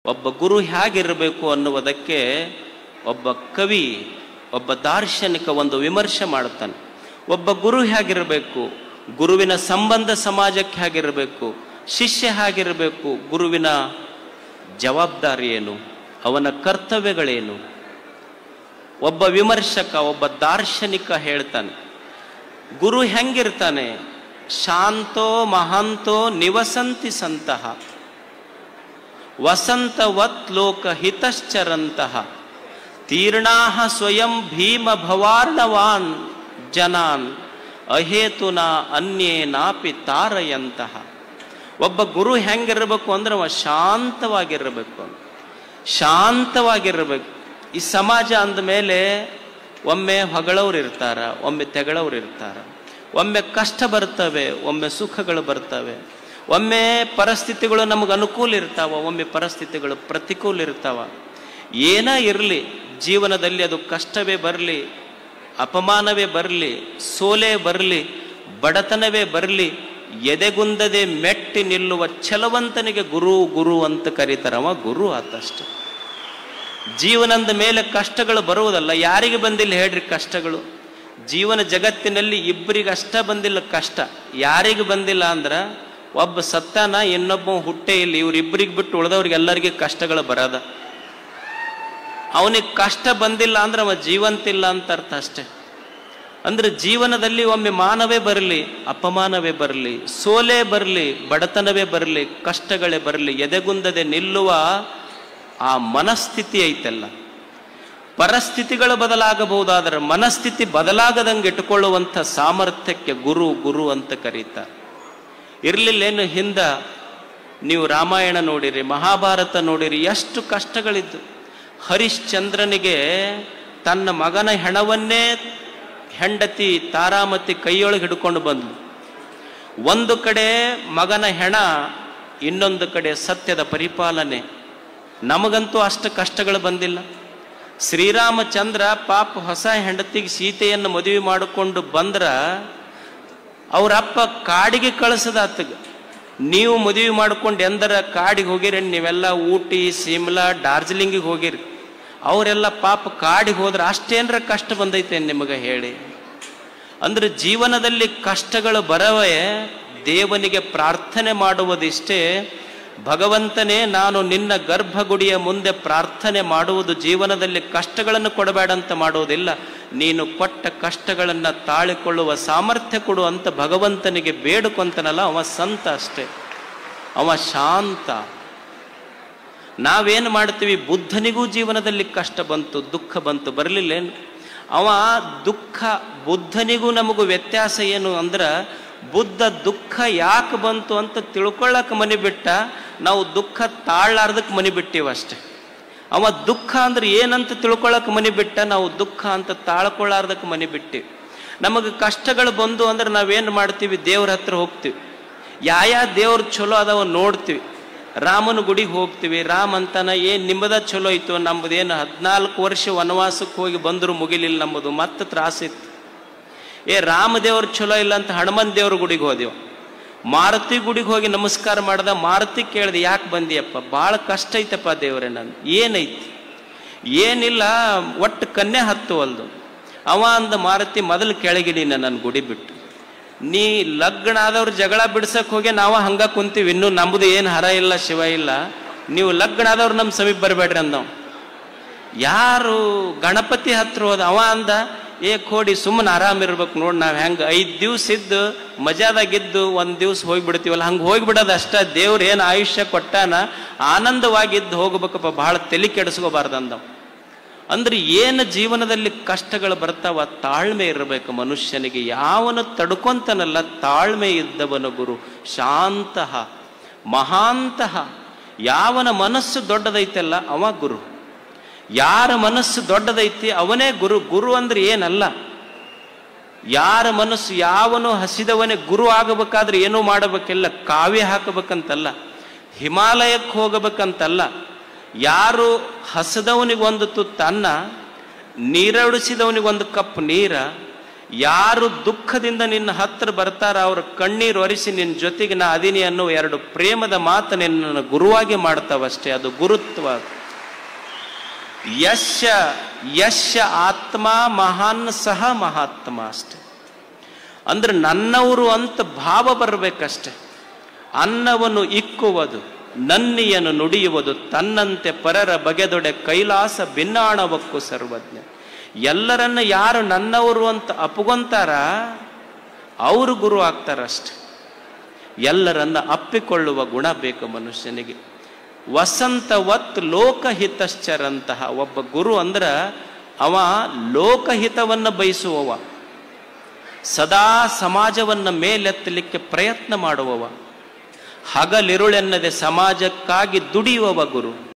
ಒಬ್ಬ ಗುರು ಹೇಗಿರಬೇಕು ಅನ್ನುವುದಕ್ಕೆ ಒಬ್ಬ ಕವಿ, ಒಬ್ಬ ದಾರ್ಶನಿಕ ಒಂದು ವಿಮರ್ಶೆ ಮಾಡುತ್ತಾನೆ. ಒಬ್ಬ ಗುರು ಹೇಗಿರಬೇಕು, ಗುರುವಿನ ಸಂಬಂಧ ಸಮಾಜಕ್ಕೆ ಹೇಗಿರಬೇಕು, ಶಿಷ್ಯ ಹೇಗಿರಬೇಕು, ಗುರುವಿನ ಜವಾಬ್ದಾರಿ ಏನು, ಅವನ ಕರ್ತವ್ಯಗಳೇನು. ಒಬ್ಬ ವಿಮರ್ಶಕ, ಒಬ್ಬ ದಾರ್ಶನಿಕ ಹೇಳ್ತಾನೆ, ಗುರು ಹೆಂಗಿರ್ತಾನೆ, ಶಾಂತೋ ಮಹಾಂತೋ ನಿವಸಂತಿ ಸಂತಹ ವಸಂತವತ್ ಲೋಕ ಹಿತಶ್ಚರಂತಹ ತೀರ್ಣಾಹ ಸ್ವಯಂ ಭೀಮ ಭವಾರ್ಣವಾನ್ ಜನಾನ್ ಅಹೇತುನ ಅನ್ಯೇನಾಪಿ ತಾರಯಂತಹ. ಒಬ್ಬ ಗುರು ಹೆಂಗಿರಬೇಕು ಅಂದ್ರೆ ಅವ ಶಾಂತವಾಗಿರಬೇಕು, ಶಾಂತವಾಗಿರಬೇಕು. ಈ ಸಮಾಜ ಅಂದಮೇಲೆ ಒಮ್ಮೆ ಹೊಗಳವ್ರು ಇರ್ತಾರ, ಒಮ್ಮೆ ತೆಗಳವ್ರು ಇರ್ತಾರ, ಒಮ್ಮೆ ಕಷ್ಟ ಬರ್ತವೆ, ಒಮ್ಮೆ ಸುಖಗಳು ಬರ್ತವೆ, ಒಮ್ಮೆ ಪರಿಸ್ಥಿತಿಗಳು ನಮಗೆ ಅನುಕೂಲ ಇರ್ತಾವ, ಒಮ್ಮೆ ಪರಿಸ್ಥಿತಿಗಳು ಪ್ರತಿಕೂಲ ಇರ್ತಾವ. ಏನೇ ಇರಲಿ ಜೀವನದಲ್ಲಿ, ಅದು ಕಷ್ಟವೇ ಬರಲಿ, ಅಪಮಾನವೇ ಬರಲಿ, ಸೋಲೆ ಬರಲಿ, ಬಡತನವೇ ಬರಲಿ, ಎದೆಗುಂದದೆ ಮೆಟ್ಟಿ ನಿಲ್ಲುವ ಛಲವಂತನಿಗೆ ಗುರು ಗುರು ಅಂತ ಕರೀತಾರವ ಗುರು ಆತಷ್ಟೆ. ಜೀವನದ ಮೇಲೆ ಕಷ್ಟಗಳು ಬರುವುದಲ್ಲ. ಯಾರಿಗೆ ಬಂದಿಲ್ಲ ಹೇಳ್ರಿ ಕಷ್ಟಗಳು? ಜೀವನ ಜಗತ್ತಿನಲ್ಲಿ ಇಬ್ಬರಿಗಷ್ಟ ಬಂದಿಲ್ಲ ಕಷ್ಟ. ಯಾರಿಗೆ ಬಂದಿಲ್ಲ ಅಂದ್ರೆ ಒಬ್ಬ ಸತ್ತಾನ, ಇನ್ನೊಬ್ಬ ಹುಟ್ಟೇ ಇಲ್ಲ. ಇವ್ರಿಬ್ಬರಿಗೆ ಬಿಟ್ಟು ಉಳಿದವ್ರಿಗೆಲ್ಲರಿಗೆ ಕಷ್ಟಗಳು ಬರದ. ಅವನಿಗೆ ಕಷ್ಟ ಬಂದಿಲ್ಲ ಅಂದ್ರೆ ಅವ ಜೀವಂತಿಲ್ಲ ಅಂತ ಅರ್ಥ ಅಷ್ಟೆ. ಅಂದ್ರೆ ಜೀವನದಲ್ಲಿ ಒಮ್ಮೆ ಮಾನವೇ ಬರಲಿ, ಅಪಮಾನವೇ ಬರಲಿ, ಸೋಲೆ ಬರಲಿ, ಬಡತನವೇ ಬರಲಿ, ಕಷ್ಟಗಳೇ ಬರಲಿ, ಎದೆಗುಂದದೆ ನಿಲ್ಲುವ ಆ ಮನಸ್ಥಿತಿ ಐತಲ್ಲ. ಪರಿಸ್ಥಿತಿಗಳು ಬದಲಾಗಬಹುದಾದರೆ ಮನಸ್ಥಿತಿ ಬದಲಾಗದಂಗೆ ಇಟ್ಕೊಳ್ಳುವಂಥ ಸಾಮರ್ಥ್ಯಕ್ಕೆ ಗುರು ಗುರು ಅಂತ ಕರೀತಾರೆ. ಇರಲಿಲ್ಲೇನು ಹಿಂದ ನೀವು ರಾಮಾಯಣ ನೋಡಿರಿ, ಮಹಾಭಾರತ ನೋಡಿರಿ, ಎಷ್ಟು ಕಷ್ಟಗಳಿದ್ದು. ಹರಿಶ್ಚಂದ್ರನಿಗೆ ತನ್ನ ಮಗನ ಹೆಣವನ್ನೇ ಹೆಂಡತಿ ತಾರಾಮತಿ ಕೈಯೊಳಗೆ ಹಿಡ್ಕೊಂಡು ಬಂದ್ಲು. ಒಂದು ಕಡೆ ಮಗನ ಹೆಣ, ಇನ್ನೊಂದು ಕಡೆ ಸತ್ಯದ ಪರಿಪಾಲನೆ. ನಮಗಂತೂ ಅಷ್ಟು ಕಷ್ಟಗಳು ಬಂದಿಲ್ಲ. ಶ್ರೀರಾಮಚಂದ್ರ ಪಾಪ ಹೊಸ ಹೆಂಡತಿಗೆ ಸೀತೆಯನ್ನು ಮದುವೆ ಮಾಡಿಕೊಂಡು ಬಂದ್ರ ಅವರಪ್ಪ ಕಾಡಿಗೆ ಕಳಿಸದ ಆತಗ. ನೀವು ಮದುವೆ ಮಾಡ್ಕೊಂಡು ಎಂದರ ಕಾಡಿಗೆ ಹೋಗಿರಿ, ನೀವೆಲ್ಲ ಊಟಿ ಸಿಮ್ಲಾ ಡಾರ್ಜಿಲಿಂಗಿಗೆ ಹೋಗಿರಿ. ಅವರೆಲ್ಲ ಪಾಪ ಕಾಡಿಗೆ ಹೋದ್ರೆ ಅಷ್ಟೇನರ ಕಷ್ಟ ಬಂದೈತೆ ನಿಮಗೆ ಹೇಳಿ. ಅಂದ್ರೆ ಜೀವನದಲ್ಲಿ ಕಷ್ಟಗಳು ಬರವೇ ದೇವನಿಗೆ ಪ್ರಾರ್ಥನೆ ಮಾಡುವುದಿಷ್ಟೇ. ಭಗವಂತನೇ, ನಾನು ನಿನ್ನ ಗರ್ಭಗುಡಿಯ ಮುಂದೆ ಪ್ರಾರ್ಥನೆ ಮಾಡುವುದು ಜೀವನದಲ್ಲಿ ಕಷ್ಟಗಳನ್ನು ಕೊಡಬೇಡ ಅಂತ ಮಾಡುವುದಿಲ್ಲ, ನೀನು ಕೊಟ್ಟ ಕಷ್ಟಗಳನ್ನು ತಾಳಿಕೊಳ್ಳುವ ಸಾಮರ್ಥ್ಯ ಕೊಡು ಅಂತ ಭಗವಂತನಿಗೆ ಬೇಡುಕೊಂತನಲ್ಲ, ಅವ ಸಂತ ಅಷ್ಟೇ, ಅವ ಶಾಂತ. ನಾವೇನು ಮಾಡ್ತೀವಿ, ಬುದ್ಧನಿಗೂ ಜೀವನದಲ್ಲಿ ಕಷ್ಟ ಬಂತು, ದುಃಖ ಬಂತು, ಬರಲಿಲ್ಲೇನು? ಅವ ದುಃಖ, ಬುದ್ಧನಿಗೂ ನಮಗೂ ವ್ಯತ್ಯಾಸ ಏನು ಅಂದ್ರೆ, ಬುದ್ಧ ದುಃಖ ಯಾಕೆ ಬಂತು ಅಂತ ತಿಳ್ಕೊಳ್ಳಕ್ಕೆ ಮನೆ ಬಿಟ್ಟ, ನಾವು ದುಃಖ ತಾಳಾರ್ದಕ್ಕೆ ಮನೆ ಬಿಟ್ಟಿವ ಅಷ್ಟೆ. ಅವ ದುಃಖ ಅಂದ್ರೆ ಏನಂತ ತಿಳ್ಕೊಳ್ಳಕ್ಕೆ ಮನೆ ಬಿಟ್ಟ, ನಾವು ದುಃಖ ಅಂತ ತಾಳ್ಕೊಳ್ಳಾರ್ದಕ್ಕೆ ಮನೆ ಬಿಟ್ಟಿವಿ. ನಮಗೆ ಕಷ್ಟಗಳು ಬಂದು ಅಂದ್ರೆ ನಾವೇನು ಮಾಡ್ತೀವಿ, ದೇವ್ರ ಹತ್ರ ಹೋಗ್ತೀವಿ. ಯಾವ ದೇವ್ರ ಚಲೋ ಅದಾವ ನೋಡ್ತೀವಿ. ರಾಮನ ಗುಡಿಗೆ ಹೋಗ್ತೀವಿ. ರಾಮ ಅಂತಾನ, ಏನು ನಿಮ್ಮದ ಚಲೋ ಇತ್ತು, ನಮ್ಮದೇನು 14 ವರ್ಷ ವನವಾಸಕ್ಕೆ ಹೋಗಿ ಬಂದರೂ ಮುಗಿಲಿಲ್ಲ, ನಮ್ಮದು ಮತ್ತೆ ತ್ರಾಸಿತ್ತು. ರಾಮದೇವ್ರು ಚಲೋ ಇಲ್ಲ ಅಂತ ಹನುಮನ್ ದೇವ್ರ ಗುಡಿಗೆ ಹೋದೆವು. ಮಾರುತಿ ಗುಡಿಗೆ ಹೋಗಿ ನಮಸ್ಕಾರ ಮಾಡ್ದ. ಮಾರುತಿ ಕೇಳಿದೆ, ಯಾಕೆ ಬಂದಿಯಪ್ಪ? ಭಾಳ ಕಷ್ಟ ಐತಪ್ಪ ದೇವ್ರೆ, ನಾನು ಏನೈತಿ? ಏನಿಲ್ಲ, ಒಟ್ಟು ಕನ್ಯೆ ಹತ್ತುವಲ್ದು. ಅವ ಅಂದ ಮಾರುತಿ, ಮೊದಲು ಕೆಳಗಿಡಿ ನನ್ನ ಗುಡಿ ಬಿಟ್ಟು. ನೀ ಲಗ್ನ ಆದವ್ರು ಜಗಳ ಬಿಡ್ಸಕ್ ಹೋಗಿ ನಾವು ಹಂಗ ಕುಂತೀವಿ, ಇನ್ನೂ ನಮ್ಮದು ಏನು ಹರ ಇಲ್ಲ ಶಿವ ಇಲ್ಲ, ನೀವು ಲಗ್ನ ಆದವ್ರು ನಮ್ಮ ಸಮೀಪ ಬರಬೇಡ್ರಿ ಅಂದವ್. ಯಾರು ಗಣಪತಿ ಹತ್ರ ಹೋದ. ಅವ ಅಂದ, ಕೋಡಿ ಸುಮ್ಮನೆ ಆರಾಮಿರ್ಬೇಕು ನೋಡಿ, ನಾವು ಹೆಂಗೆ 5 ದಿವ್ಸ ಇದ್ದು ಮಜಾದಾಗಿದ್ದು 1 ದಿವ್ಸ ಹೋಗಿಬಿಡ್ತೀವಲ್ಲ, ಹಂಗೆ ಹೋಗಿಬಿಡೋದು ಅಷ್ಟ. ದೇವ್ರು ಏನು ಆಯುಷ್ಯ ಕೊಟ್ಟಾನ, ಆನಂದವಾಗಿದ್ದು ಹೋಗ್ಬೇಕಪ್ಪ, ಭಾಳ ತಲೆ ಕೆಡಿಸ್ಕೋಬಾರ್ದು ಅಂದವ್. ಅಂದ್ರೆ ಏನು ಜೀವನದಲ್ಲಿ ಕಷ್ಟಗಳು ಬರ್ತಾವ, ತಾಳ್ಮೆ ಇರಬೇಕು ಮನುಷ್ಯನಿಗೆ. ಯಾವನು ತಡ್ಕೊಂತನಲ್ಲ, ತಾಳ್ಮೆ ಇದ್ದವನು ಗುರು. ಶಾಂತಃ ಮಹಾಂತಃ. ಯಾವನ ಮನಸ್ಸು ದೊಡ್ಡದೈತಲ್ಲ ಅವ ಗುರು. ಯಾರ ಮನಸ್ಸು ದೊಡ್ಡದೈತಿ ಅವನೇ ಗುರು. ಗುರು ಅಂದ್ರೆ ಏನಲ್ಲ, ಯಾರ ಮನಸ್ಸು, ಯಾವನು ಹಸಿದವನೇ ಗುರು ಆಗಬೇಕಾದ್ರೆ ಏನೂ ಮಾಡಬೇಕಿಲ್ಲ, ಕಾವ್ಯ ಹಾಕಬೇಕಂತಲ್ಲ, ಹಿಮಾಲಯಕ್ಕೆ ಹೋಗಬೇಕಂತಲ್ಲ. ಯಾರು ಹಸದವನಿಗೊಂದು ತುತ್ತು ಅನ್ನ, ನೀರಡಿಸಿದವನಿಗೊಂದು ಕಪ್ ನೀರ, ಯಾರು ದುಃಖದಿಂದ ನಿನ್ನ ಹತ್ರ ಬರ್ತಾರ ಅವ್ರ ಕಣ್ಣೀರು ಒರೆಸಿ ನಿನ್ನ ಜೊತೆಗೆ ನಾ ಅದೀನಿ ಅನ್ನೋ ಎರಡು ಪ್ರೇಮದ ಮಾತು ನಿನ್ನನ್ನು ಗುರುವಾಗಿ ಮಾಡ್ತಾವಷ್ಟೇ. ಅದು ಗುರುತ್ವ. ಯಶ ಆತ್ಮ ಮಹಾನ್ ಸಹ ಮಹಾತ್ಮ ಅಷ್ಟೆ. ಅಂದ್ರೆ ನನ್ನವರು ಅಂತ ಭಾವ ಬರಬೇಕಷ್ಟೆ. ಅನ್ನವನ್ನು ಇಕ್ಕುವುದು, ನನ್ನಿಯನ್ನು ನುಡಿಯುವುದು, ತನ್ನಂತೆ ಪರರ ಬಗೆದೊಡೆ ಕೈಲಾಸ ಭಿನ್ನಾಣವಕ್ಕೂ ಸರ್ವಜ್ಞ. ಎಲ್ಲರನ್ನ ಯಾರು ನನ್ನವರು ಅಂತ ಅಪ್ಪುಗೊಂತಾರ ಅವರು ಗುರು ಆಗ್ತಾರಷ್ಟೆ. ಎಲ್ಲರನ್ನ ಅಪ್ಪಿಕೊಳ್ಳುವ ಗುಣ ಬೇಕು ಮನುಷ್ಯನಿಗೆ. ವಸಂತವತ್ ಲೋಕಹಿತಶ್ಚರಂತಹ ಒಬ್ಬ ಗುರು ಅಂದ್ರ ಅವ ಲೋಕಹಿತವನ್ನ ಬಯಸುವವ, ಸದಾ ಸಮಾಜವನ್ನ ಮೇಲೆತ್ತಲಿಕ್ಕೆ ಪ್ರಯತ್ನ ಮಾಡುವವ, ಹಗಲಿರುಳೆನ್ನದೆ ಸಮಾಜಕ್ಕಾಗಿ ದುಡಿಯುವವ ಗುರು.